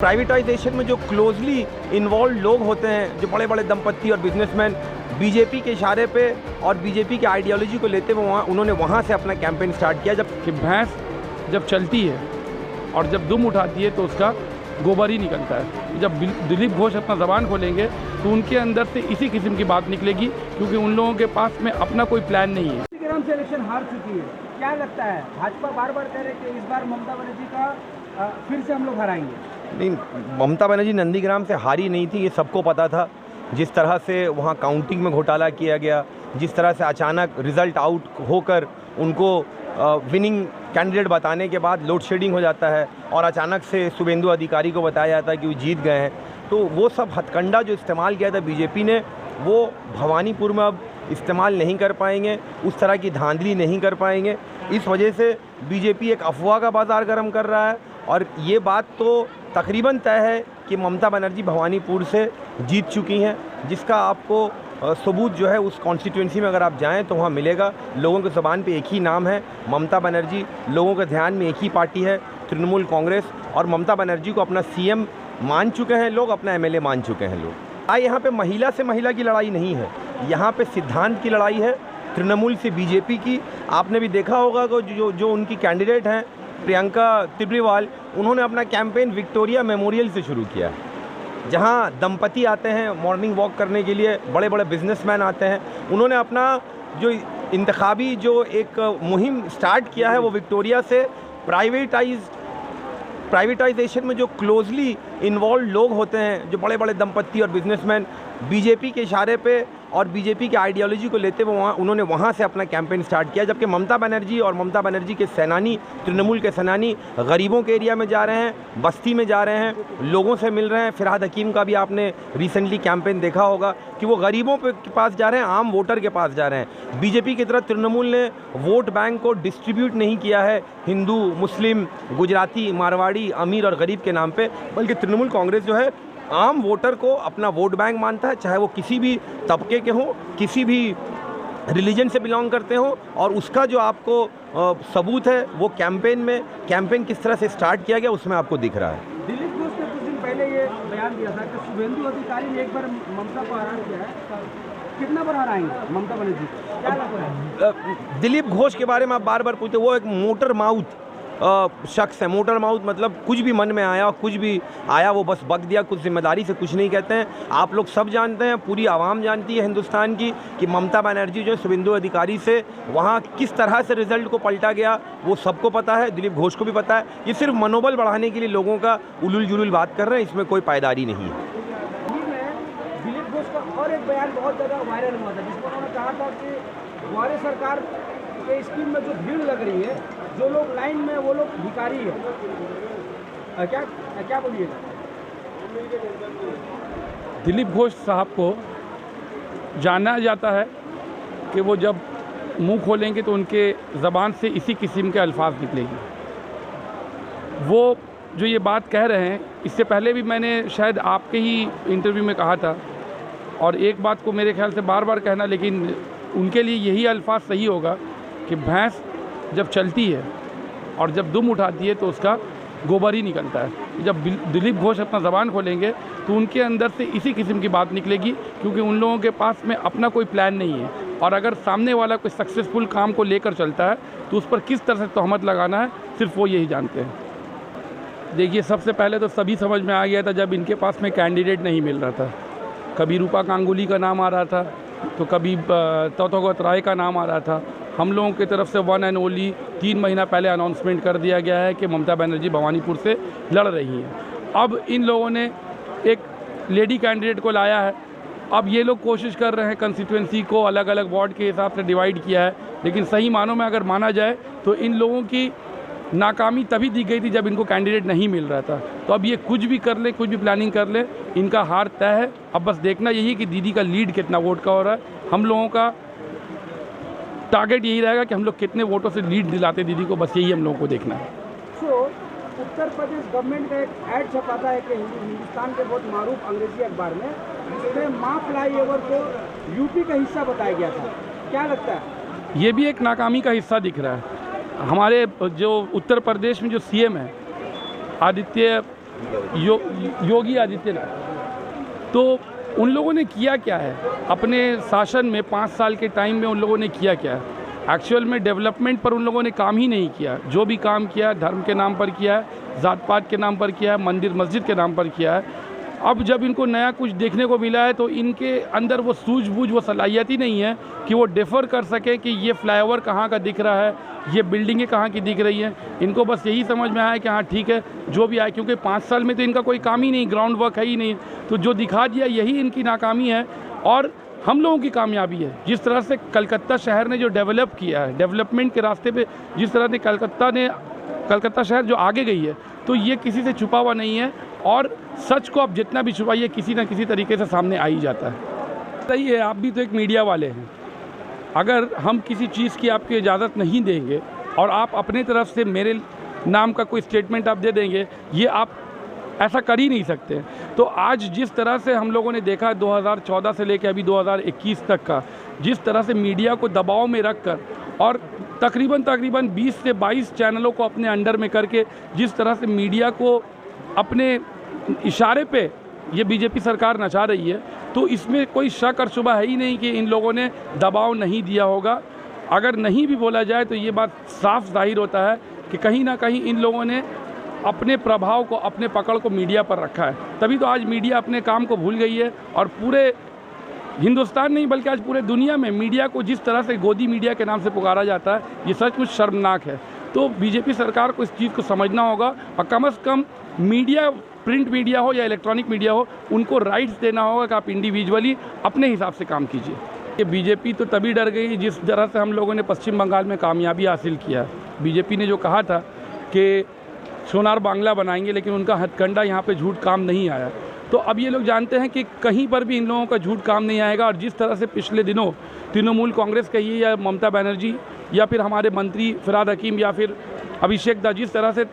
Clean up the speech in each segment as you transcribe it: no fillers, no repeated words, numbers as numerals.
Privatisation में जो closely involve लोग होते हैं, जो बड़े बड़े दंपत्ति और बिजनेसमैन बीजेपी के इशारे पे और बीजेपी की आइडियोलॉजी को लेते हुए उन्होंने वहाँ से अपना कैंपेन स्टार्ट किया। जब कि भैंस जब चलती है और जब दुम उठाती है तो उसका गोबर ही निकलता है। जब दिलीप घोष अपना ज़बान खोलेंगे तो उनके अंदर से इसी किस्म की बात निकलेगी, क्योंकि उन लोगों के पास में अपना कोई प्लान नहीं है। नंदीग्राम से इलेक्शन हार चुकी है, क्या लगता है? भाजपा बार बार कह रहे कि इस बार ममता बनर्जी का फिर से हम लोग हराएंगे। नहीं, ममता बनर्जी नंदीग्राम से हारी नहीं थी, ये सबको पता था। जिस तरह से वहाँ काउंटिंग में घोटाला किया गया, जिस तरह से अचानक रिज़ल्ट आउट होकर उनको विनिंग कैंडिडेट बताने के बाद लोड शेडिंग हो जाता है और अचानक से शुभेंदु अधिकारी को बताया जाता है कि वो जीत गए हैं, तो वो सब हथकंडा जो इस्तेमाल किया था बीजेपी ने, वो भवानीपुर में अब इस्तेमाल नहीं कर पाएंगे, उस तरह की धांधली नहीं कर पाएंगे। इस वजह से बीजेपी एक अफवाह का बाज़ार गर्म कर रहा है और ये बात तो तकरीबन तय है कि ममता बनर्जी भवानीपुर से जीत चुकी हैं, जिसका आपको सबूत जो है उस कॉन्स्टिट्यूंसी में अगर आप जाएं तो वहाँ मिलेगा। लोगों के ज़बान पे एक ही नाम है, ममता बनर्जी। लोगों के ध्यान में एक ही पार्टी है, तृणमूल कांग्रेस, और ममता बनर्जी को अपना सीएम मान चुके हैं लोग, अपना एमएलए मान चुके हैं लोग। यहाँ पे महिला से महिला की लड़ाई नहीं है, यहाँ पे सिद्धांत की लड़ाई है, तृणमूल से बीजेपी की। आपने भी देखा होगा कि जो उनकी कैंडिडेट हैं प्रियंका तिब्रीवाल, उन्होंने अपना कैंपेन विक्टोरिया मेमोरियल से शुरू किया, जहां दंपति आते हैं मॉर्निंग वॉक करने के लिए, बड़े बड़े बिजनेसमैन आते हैं। उन्होंने अपना जो इंतखाबी जो एक मुहिम स्टार्ट किया है वो विक्टोरिया से। प्राइवेटाइजेशन में जो क्लोजली इन्वॉल्व लोग होते हैं, जो बड़े बड़े दंपत्ति और बिजनेसमैन बीजेपी के इशारे पे और बीजेपी की आइडियोलॉजी को लेते हुए उन्होंने वहाँ से अपना कैंपेन स्टार्ट किया। जबकि ममता बनर्जी और ममता बनर्जी के सेनानी, तृणमूल के सेनानी, गरीबों के एरिया में जा रहे हैं, बस्ती में जा रहे हैं, लोगों से मिल रहे हैं। फिरहाद हकीम का भी आपने रिसेंटली कैंपेन देखा होगा कि वो गरीबों के पास जा रहे हैं, आम वोटर के पास जा रहे हैं। बीजेपी की तरह तृणमूल ने वोट बैंक को डिस्ट्रीब्यूट नहीं किया है हिंदू, मुस्लिम, गुजराती, मारवाड़ी, अमीर और गरीब के नाम पर, बल्कि तृणमूल कांग्रेस जो है आम वोटर को अपना वोट बैंक मानता है, चाहे वो किसी भी तबके के हों, किसी भी रिलीजन से बिलोंग करते हों। और उसका जो आपको सबूत है वो कैंपेन किस तरह से स्टार्ट किया गया उसमें आपको दिख रहा है। दिलीप घोष ने कुछ दिन पहले ये बयान दिया था कि शुभेंदु अधिकारी ने एक बार ममता को हरा दिया है, कितना बार हराएंगे ममता बनर्जी? क्या लगता है? दिलीप घोष के बारे में आप बार बार पूछते, वो एक मोटर माउथ शख्स है। मोटर माउथ मतलब कुछ भी मन में आया, कुछ भी आया वो बस बक दिया, कुछ जिम्मेदारी से कुछ नहीं कहते हैं। आप लोग सब जानते हैं, पूरी आवाम जानती है हिंदुस्तान की, कि ममता बनर्जी जो है शुभेंदु अधिकारी से वहाँ किस तरह से रिजल्ट को पलटा गया, वो सबको पता है, दिलीप घोष को भी पता है। ये सिर्फ मनोबल बढ़ाने के लिए लोगों का उलूल जुलूल बात कर रहे हैं, इसमें कोई पायदारी नहीं है। दिलीप घोष का और एक बयान बहुत ज़्यादा वायरल हुआ था, जिसमें उन्होंने कहा था कि ग्वालियर सरकार के स्कीम में जो भीड़ लग रही है, जो लोग लाइन में वो लोग भिखारी है। क्या बोलिएगा? दिलीप घोष साहब को जाना जाता है कि वो जब मुंह खोलेंगे तो उनके ज़बान से इसी किस्म के अल्फाज निकलेंगे। वो जो ये बात कह रहे हैं, इससे पहले भी मैंने शायद आपके ही इंटरव्यू में कहा था, और एक बात को मेरे ख्याल से बार बार कहना, लेकिन उनके लिए यही अल्फाज सही होगा कि भैंस जब चलती है और जब दुम उठाती है तो उसका गोबर ही निकलता है। जब दिलीप घोष अपना ज़बान खोलेंगे तो उनके अंदर से इसी किस्म की बात निकलेगी, क्योंकि उन लोगों के पास में अपना कोई प्लान नहीं है। और अगर सामने वाला कोई सक्सेसफुल काम को लेकर चलता है तो उस पर किस तरह से तोहमत लगाना है, सिर्फ वो यही जानते हैं। देखिए, सबसे पहले तो सभी समझ में आ गया था जब इनके पास में कैंडिडेट नहीं मिल रहा था। कभी रूपा गांगुली का नाम आ रहा था, तो कभी तौतोगत राय का नाम आ रहा था। हम लोगों की तरफ से वन एंड ओनली 3 महीना पहले अनाउंसमेंट कर दिया गया है कि ममता बनर्जी भवानीपुर से लड़ रही हैं। अब इन लोगों ने एक लेडी कैंडिडेट को लाया है। अब ये लोग कोशिश कर रहे हैं कंस्टिट्यूंसी को अलग अलग वार्ड के हिसाब से डिवाइड किया है, लेकिन सही मानों में अगर माना जाए तो इन लोगों की नाकामी तभी दी गई थी जब इनको कैंडिडेट नहीं मिल रहा था। तो अब ये कुछ भी कर ले, कुछ भी प्लानिंग कर ले, इनका हार तय है। अब बस देखना यही कि दीदी का लीड कितना वोट का हो रहा है। हम लोगों का टारगेट यही रहेगा कि हम लोग कितने वोटों से लीड दिलाते दीदी को, बस यही हम लोगों को देखना है। उत्तर प्रदेश गवर्नमेंट का एक ऐड छपाता है कि हिंदुस्तान के बहुत मारूफ अंग्रेजी अखबार में, जिसमें माँ फ्लाईओवर को यूपी का हिस्सा बताया गया था। क्या लगता है? ये भी एक नाकामी का हिस्सा दिख रहा है। हमारे जो उत्तर प्रदेश में जो सीएम है आदित्य योगी आदित्यनाथ। तो उन लोगों ने किया क्या है अपने शासन में, 5 साल के टाइम में उन लोगों ने किया क्या है? एक्चुअल में डेवलपमेंट पर उन लोगों ने काम ही नहीं किया। जो भी काम किया धर्म के नाम पर किया है, जात पात के नाम पर किया है, मंदिर मस्जिद के नाम पर किया है। अब जब इनको नया कुछ देखने को मिला है तो इनके अंदर वो सूझबूझ, वो सलाहियत ही नहीं है कि वो डिफ़र कर सके कि ये फ्लाईओवर कहाँ का दिख रहा है, ये बिल्डिंगें कहाँ की दिख रही हैं। इनको बस यही समझ में आया कि हाँ ठीक है जो भी आए, क्योंकि 5 साल में तो इनका कोई काम ही नहीं, ग्राउंड वर्क है ही नहीं। तो जो दिखा दिया यही इनकी नाकामी है और हम लोगों की कामयाबी है। जिस तरह से कलकत्ता शहर ने जो डेवलप किया है, डेवलपमेंट के रास्ते पे जिस तरह से कलकत्ता शहर जो आगे गई है, तो ये किसी से छुपा हुआ नहीं है और सच को आप जितना भी छुपाइए किसी न किसी तरीके से सामने आ ही जाता है। सही है, आप भी तो एक मीडिया वाले हैं। अगर हम किसी चीज़ की आपकी इजाज़त नहीं देंगे और आप अपने तरफ से मेरे नाम का कोई स्टेटमेंट आप दे देंगे, ये आप ऐसा कर ही नहीं सकते। तो आज जिस तरह से हम लोगों ने देखा 2014 से लेकर अभी 2021 तक का, जिस तरह से मीडिया को दबाव में रखकर और तकरीबन 20 से 22 चैनलों को अपने अंडर में करके जिस तरह से मीडिया को अपने इशारे पे ये बीजेपी सरकार नचा रही है, तो इसमें कोई शक और शुबा है ही नहीं कि इन लोगों ने दबाव नहीं दिया होगा। अगर नहीं भी बोला जाए तो ये बात साफ जाहिर होता है कि कहीं ना कहीं इन लोगों ने अपने प्रभाव को, अपने पकड़ को मीडिया पर रखा है। तभी तो आज मीडिया अपने काम को भूल गई है और पूरे हिंदुस्तान नहीं बल्कि आज पूरे दुनिया में मीडिया को जिस तरह से गोदी मीडिया के नाम से पुकारा जाता है, ये सचमुच शर्मनाक है। तो बीजेपी सरकार को इस चीज़ को समझना होगा और कम से कम मीडिया, प्रिंट मीडिया हो या इलेक्ट्रॉनिक मीडिया हो, उनको राइट्स देना होगा कि आप इंडिविजुअली अपने हिसाब से काम कीजिए। ये बीजेपी तो तभी डर गई जिस तरह से हम लोगों ने पश्चिम बंगाल में कामयाबी हासिल किया। बीजेपी ने जो कहा था कि सोनार बांग्ला बनाएंगे, लेकिन उनका हथकंडा यहाँ पे झूठ काम नहीं आया। तो अब ये लोग जानते हैं कि कहीं पर भी इन लोगों का झूठ काम नहीं आएगा। और जिस तरह से पिछले दिनों तृणमूल कांग्रेस कहिए या ममता बनर्जी या फिर हमारे मंत्री फिरहाद हकीम या फिर अभिषेक दा जिस तरह से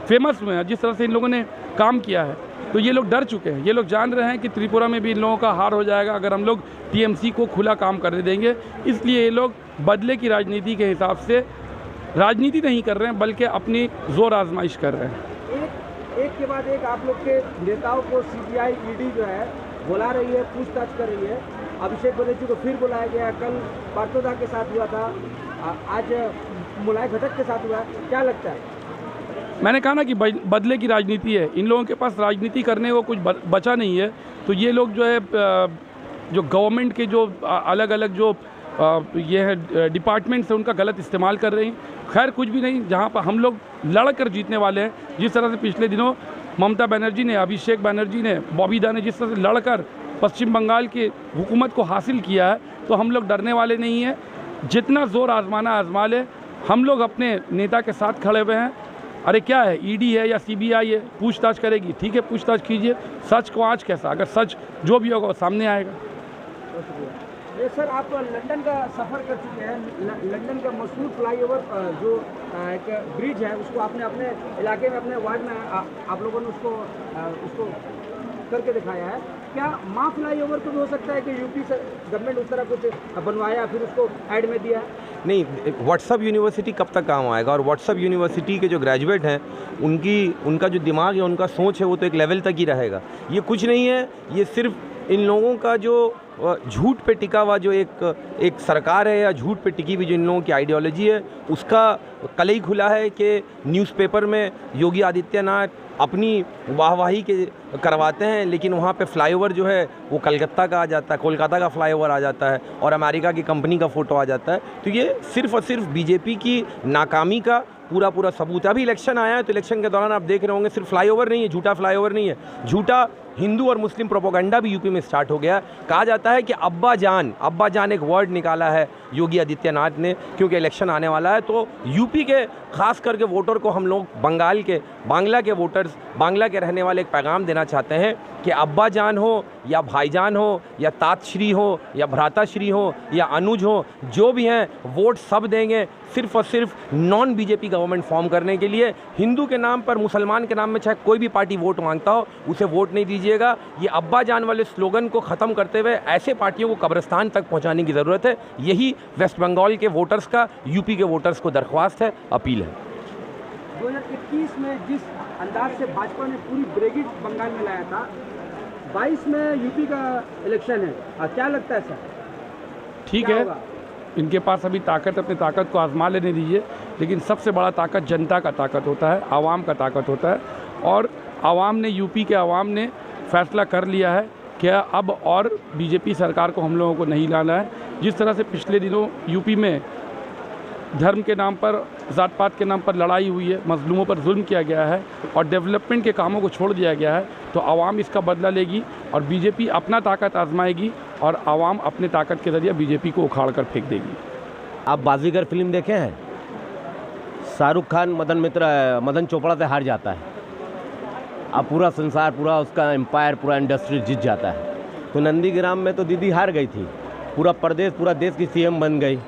फेमस हुए हैं, जिस तरह से इन लोगों ने काम किया है, तो ये लोग डर चुके हैं। ये लोग जान रहे हैं कि त्रिपुरा में भी इन लोगों का हार हो जाएगा अगर हम लोग टीएमसी को खुला काम करने देंगे। इसलिए ये लोग बदले की राजनीति के हिसाब से राजनीति नहीं कर रहे हैं बल्कि अपनी जोर आजमाइश कर रहे हैं। एक के बाद एक आप लोग के नेताओं को सीबीआई ईडी जो है बुला रही है, पूछताछ कर रही है। अभिषेक बनर्जी को फिर बुलाया गया, कल पार्थोदा के साथ हुआ था, आज मुलाय घटक के साथ हुआ। क्या लगता है? मैंने कहा ना कि बदले की राजनीति है। इन लोगों के पास राजनीति करने को कुछ बचा नहीं है। तो ये लोग जो है जो गवर्नमेंट के जो अलग अलग जो ये है डिपार्टमेंट्स है उनका गलत इस्तेमाल कर रही हैं। खैर कुछ भी नहीं, जहाँ पर हम लोग लड़ कर जीतने वाले हैं। जिस तरह से पिछले दिनों ममता बनर्जी ने, अभिषेक बनर्जी ने, बॉबी दा ने जिस तरह से लड़कर पश्चिम बंगाल की हुकूमत को हासिल किया है, तो हम लोग डरने वाले नहीं हैं। जितना ज़ोर आजमाना आजमा ले, हम लोग अपने नेता के साथ खड़े हुए हैं। अरे क्या है, ईडी है या सीबीआई है, पूछताछ करेगी, ठीक है पूछताछ कीजिए। सच को आज कैसा, अगर सच जो भी होगा वो सामने आएगा। ये सर आप लंदन का सफ़र कर चुके हैं। लंदन का मशहूर फ्लाईओवर जो एक ब्रिज है उसको आपने अपने इलाके में, अपने वार्ड में आप लोगों ने उसको करके दिखाया है। क्या माँ फ्लाईओवर को भी हो सकता है कि यूपी से गवर्नमेंट उस तरह कुछ बनवाया फिर उसको ऐड में दिया? नहीं, व्हाट्सअप यूनिवर्सिटी कब तक काम आएगा? और व्हाट्सअप यूनिवर्सिटी के जो ग्रेजुएट हैं उनका जो दिमाग है, उनका सोच है, वो तो एक लेवल तक ही रहेगा। ये कुछ नहीं है, ये सिर्फ इन लोगों का जो झूठ पे टिका हुआ जो एक सरकार है या झूठ पे टिकी हुई जो इन लोगों की आइडियोलॉजी है, उसका कलई खुला है कि न्यूज़पेपर में योगी आदित्यनाथ अपनी वाहवाही के करवाते हैं, लेकिन वहाँ पे फ्लाईओवर जो है वो कलकत्ता का आ जाता है, कोलकाता का फ्लाईओवर आ जाता है और अमेरिका की कंपनी का फ़ोटो आ जाता है। तो ये सिर्फ़ और सिर्फ बीजेपी की नाकामी का पूरा सबूत है। अभी इलेक्शन आया है तो इलेक्शन के दौरान आप देख रहे होंगे सिर्फ फ्लाईओवर नहीं है, झूठा फ्लाईओवर नहीं है, झूठा हिंदू और मुस्लिम प्रोपोगंडा भी यूपी में स्टार्ट हो गया। कहा जाता है कि अब्बा जान एक वर्ड निकाला है योगी आदित्यनाथ ने, क्योंकि इलेक्शन आने वाला है। तो यूपी के खास करके वोटर को हम लोग बांग्ला के वोटर्स, बांग्ला के रहने वाले एक पैगाम देना चाहते हैं कि अब्बा जान हो या भाईजान हो या तातश्री हो या भ्राताश्री हो या अनुज हो, जो भी हैं वोट सब देंगे सिर्फ और सिर्फ नॉन बीजेपी गवर्नमेंट फॉर्म करने के लिए। हिंदू के नाम पर, मुसलमान के नाम में चाहे कोई भी पार्टी वोट मांगता हो, उसे वोट नहीं दीजिएगा। ये अब्बा जान वाले स्लोगन को ख़त्म करते हुए ऐसे पार्टियों को कब्रिस्तान तक पहुंचाने की ज़रूरत है। यही वेस्ट बंगाल के वोटर्स का यूपी के वोटर्स को दरख्वास्त है, अपील है। 2021 में जिस अंदाज से भाजपा ने पूरी ब्रेगिट बंगाल में लाया था, 22 में यूपी का इलेक्शन है, क्या लगता है सर? ठीक क्या है, होगा? इनके पास अभी ताकत, अपनी ताकत को आजमा लेने दीजिए, लेकिन सबसे बड़ा ताकत जनता का ताकत होता है, आवाम का ताकत होता है। और आवाम ने, यूपी के आवाम ने फैसला कर लिया है कि अब और बीजेपी सरकार को हम लोगों को नहीं लाना है। जिस तरह से पिछले दिनों यूपी में धर्म के नाम पर, जात पात के नाम पर लड़ाई हुई है, मजलूमों पर जुल्म किया गया है और डेवलपमेंट के कामों को छोड़ दिया गया है, तो आवाम इसका बदला लेगी और बीजेपी अपना ताकत आजमाएगी और आवाम अपने ताकत के ज़रिए बीजेपी को उखाड़ कर फेंक देगी। आप बाजीगर फिल्म देखे हैं? शाहरुख खान मदन चोपड़ा से हार जाता है, अब पूरा संसार, पूरा उसका एम्पायर, पूरा इंडस्ट्री जीत जाता है। तो नंदीग्राम में तो दीदी हार गई थी, पूरा प्रदेश, पूरा देश की सीएम बन गई।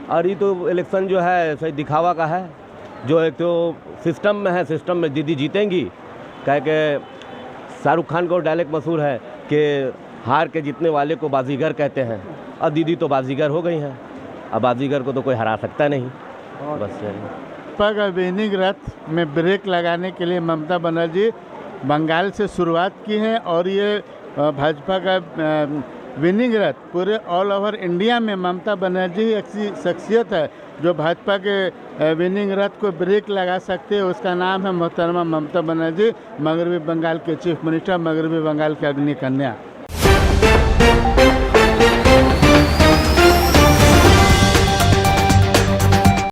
और ये तो इलेक्शन जो है सही दिखावा का है, जो एक तो सिस्टम में है, सिस्टम में दीदी जीतेंगी। कह के शाहरुख खान को डायलॉग मशहूर है कि हार के जीतने वाले को बाजीगर कहते हैं, और दीदी तो बाजीगर हो गई हैं। अब बाजीगर को तो कोई हरा सकता नहीं। बस भाजपा का विनिंग रथ में ब्रेक लगाने के लिए ममता बनर्जी बंगाल से शुरुआत की है और ये भाजपा का विनिंग रथ पूरे ऑल ओवर इंडिया में ममता बनर्जी एक शख्सियत है जो भाजपा के विनिंग रथ को ब्रेक लगा सकते हैं। उसका नाम है मोहतरमा ममता बनर्जी, मगरबी बंगाल के चीफ मिनिस्टर, मगरबी बंगाल के अग्नि कन्या।